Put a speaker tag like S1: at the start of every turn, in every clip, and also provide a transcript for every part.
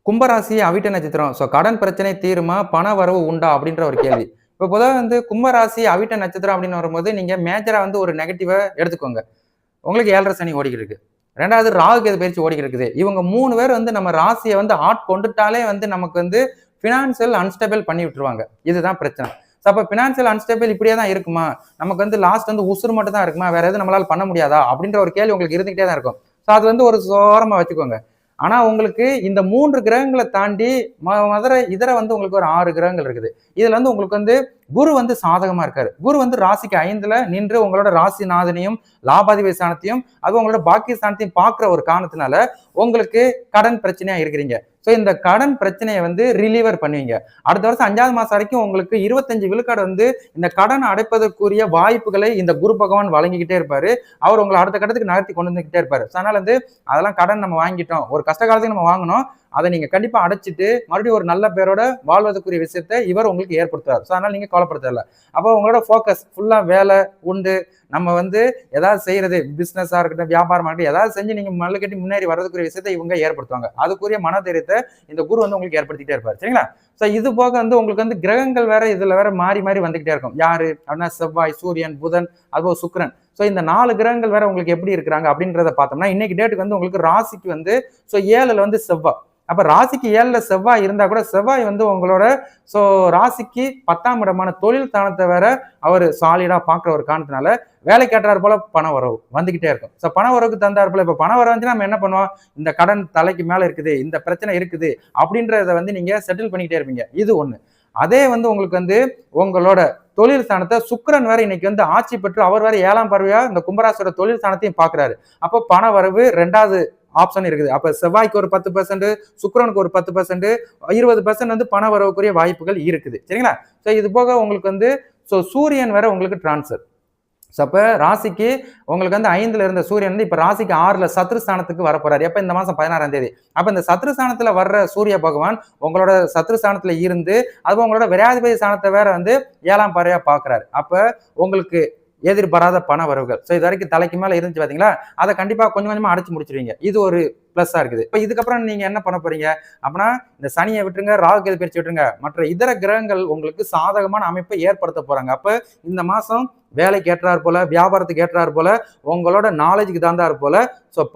S1: கும்பராசி அவிட்ட நட்சத்திரம். கடன் பிரச்சனை தீருமா? பண வரவு உண்டா? அப்படின்ற ஒரு கேள்வி. இப்போ பொதுவா கும்பராசி அவிட்ட நட்சத்திரம் அப்படின்னு வரும்போது, நீங்க மேஜரா ஒரு நெகட்டிவ எடுத்துக்கோங்க. உங்களுக்கு 7:30 சனி ஓடிக்கிட்டு இருக்கு. 2வது ராகு கேது பயிற்சி ஓடிக்கிட்டு இருக்குது. இவங்க 3 பேர் நம்ம ராசிய ஆட்கொண்டுட்டாலே நமக்கு பினான்சியல் அன்ஸ்டேபிள் பண்ணி விட்டுருவாங்க. இதுதான் பிரச்சனை. அப்ப பினான்சியல் அன்ஸ்டேபிள் இப்படியே தான் இருக்குமா? நமக்கு லாஸ்ட் உசுறு மட்டும் தான் இருக்குமா? வேற எதுவும் நம்மளால பண்ண முடியாதா? அப்படின்ற ஒரு கேள்வி உங்களுக்கு இருந்துகிட்டே தான் இருக்கும். அது ஒரு ஓரமா வச்சுக்கோங்க. ஆனா உங்களுக்கு இந்த 3 கிரகங்களை தாண்டி இதர உங்களுக்கு ஒரு 6 கிரகங்கள் இருக்குது. இதுல உங்களுக்கு குரு சாதகமா இருக்காரு. குரு ராசிக்கு 5ல நின்று உங்களோட ராசிநாதனையும் லாபாதிபதி ஸ்தானத்தையும் அது உங்களோட பாக்கிய ஸ்தானத்தையும் பார்க்கிற ஒரு காரணத்தினால உங்களுக்கு கடன் பிரச்சனையா இருக்கிறீங்க. இந்த கடன் பிரச்சனையை ரிலீவர் பண்ணுவீங்க. அடுத்த வருஷம் 5வது மாசம் வரைக்கும் உங்களுக்கு 25 விழுக்காடு இந்த கடன் அடைப்பதற்குரிய வாய்ப்புகளை இந்த குரு பகவான் வழங்கிக்கிட்டே இருப்பாரு. அவர் உங்களை அடுத்த கட்டத்துக்கு நகர்த்தி கொண்டு வந்துகிட்டே இருப்பாரு. அதனால அதெல்லாம் கடன் நம்ம வாங்கிட்டோம், ஒரு கஷ்ட காலத்துக்கு நம்ம வாங்கணும், அதை நீங்க கண்டிப்பா அடைச்சிட்டு மறுபடியும் ஒரு நல்ல பேரோட வாழ்வதற்குரிய விஷயத்தை இவர் உங்களுக்கு ஏற்படுத்துவார். அதனால நீங்க கவலைப்படுத்தல. அப்போ உங்களோட போக்கஸ் ஃபுல்லா வேலை உண்டு. நம்ம ஏதாவது செய்யறது, பிசினஸா இருக்கட்டும், வியாபாரமா இருக்கட்டும், ஏதாவது செஞ்சு நீங்க மல்லு கட்டி முன்னேறி வர்றதுக்குரிய விஷயத்தை இவங்க ஏற்படுத்துவாங்க. அதுக்குரிய மனதைரியத்தை இந்த குரு உங்களுக்கு ஏற்படுத்திட்டே இருப்பாரு. சரிங்களா? இது போக உங்களுக்கு கிரகங்கள் வேற இதுல வேற மாறி மாறி வந்துகிட்டே இருக்கும். யாரு அப்படின்னா செவ்வாய், சூரியன், புதன், அதுபோல் சுக்கிரன். இந்த 4 கிரகங்கள் வேற உங்களுக்கு எப்படி இருக்கிறாங்க அப்படின்றத பார்த்தோம்னா, இன்னைக்கு டேட்டுக்கு உங்களுக்கு ராசிக்கு 7ல செவ்வாய். அப்ப ராசிக்கு 7ல செவ்வாய் இருந்தா கூட செவ்வாய் உங்களோட ராசிக்கு 10ஆம் இடமான தொழில் ஸ்தானத்தை வேற அவர் சாலிடா பாக்குற ஒரு காரணத்தினால வேலை கேட்டார் போல பண வரவு வந்துகிட்டே இருக்கும். பண வரவுக்கு தந்தார் போல இப்ப பண வரவு வந்து நம்ம என்ன பண்ணுவோம்? இந்த கடன் தலைக்கு மேல இருக்குது, இந்த பிரச்சனை இருக்குது அப்படின்றத நீங்க செட்டில் பண்ணிக்கிட்டே இருப்பீங்க. இது ஒண்ணு. அதே உங்களுக்கு உங்களோட தொழில் ஸ்தானத்தை சுக்கிரன் வேற இன்னைக்கு ஆட்சி பெற்று அவர் வேற 7ஆம் பார்வையா இந்த கும்பராசியோட தொழில் ஸ்தானத்தையும் பாக்குறாரு. அப்போ பண வரவு 2வது ஆப்ஷன் இருக்குது. அப்ப செவ்வாய்க்கு ஒரு 10%, சுக்கிரனுக்கு ஒரு 10%, 20% பண வரவுக்குரிய வாய்ப்புகள் இருக்குது. சரிங்களா? இது போக உங்களுக்கு சூரியன் வேற உங்களுக்கு டிரான்ஸ்ஃபர். அப்ப ராசிக்கு உங்களுக்கு 5ல இருந்த சூரியன் இப்ப ராசிக்கு 6ல சத்ருஸ்தானத்துக்கு வரப்போறாரு. எப்ப? இந்த மாசம் 16ஆம் தேதி. அப்ப இந்த சத்ருஸ்தானத்துல வர்ற சூரிய பகவான் உங்களோட சத்ருஸ்தானத்துல இருந்து அது உங்களோட விரையாதிபதி ஸ்தானத்தை வேற 7ஆம் பார்வையா பாக்குறாரு. அப்ப உங்களுக்கு எதிர்பாராத பண வரவுகள் இது வரைக்கும் தலைக்கு மேல இருந்துச்சு பாத்தீங்களா, அதை கண்டிப்பா கொஞ்சம் கொஞ்சமா அடைச்சு முடிச்சிருவீங்க. இது ஒரு பிளஸ்ஸா இருக்குது. இப்ப இதுக்கப்புறம் நீங்க என்ன பண்ண போறீங்க அப்படின்னா, இந்த சனியை விட்டுருங்க, ராகு கேது பயிற்சி விட்டுருங்க, மற்ற இதர கிரகங்கள் உங்களுக்கு சாதகமான அமைப்பை ஏற்படுத்த போறாங்க. அப்ப இந்த மாசம் வேலைக்கு ஏற்றார் போல, வியாபாரத்துக்கு ஏற்றார் போல, உங்களோட நாலேஜுக்கு தகுந்தார் போல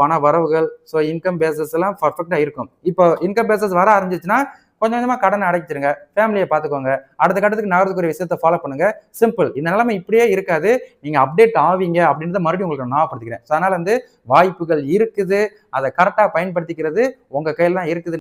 S1: பண வரவுகள் இன்கம் பேசஸ் எல்லாம் பர்ஃபெக்டா இருக்கும். இப்போ இன்கம் பேசஸ் வர ஆரம்பிச்சுன்னா கொஞ்சம் கொஞ்சமா கடனை அடைச்சிருங்க, ஃபேமிலியை பார்த்துக்கோங்க, அடுத்த கட்டத்துக்கு நகரத்துக்குரிய விஷயத்த ஃபாலோ பண்ணுங்க. சிம்பிள். இந்த நிலைமை இப்படியே இருக்காது, நீங்க அப்டேட் ஆவீங்க அப்படின்றத மறுபடியும் உங்களுக்கு ஞாபகப்படுத்திக்கிறேன். அதனால வாய்ப்புகள் இருக்குது, அதை கரெக்டா பயன்படுத்திக்கிறது உங்க கையில தான் இருக்குது.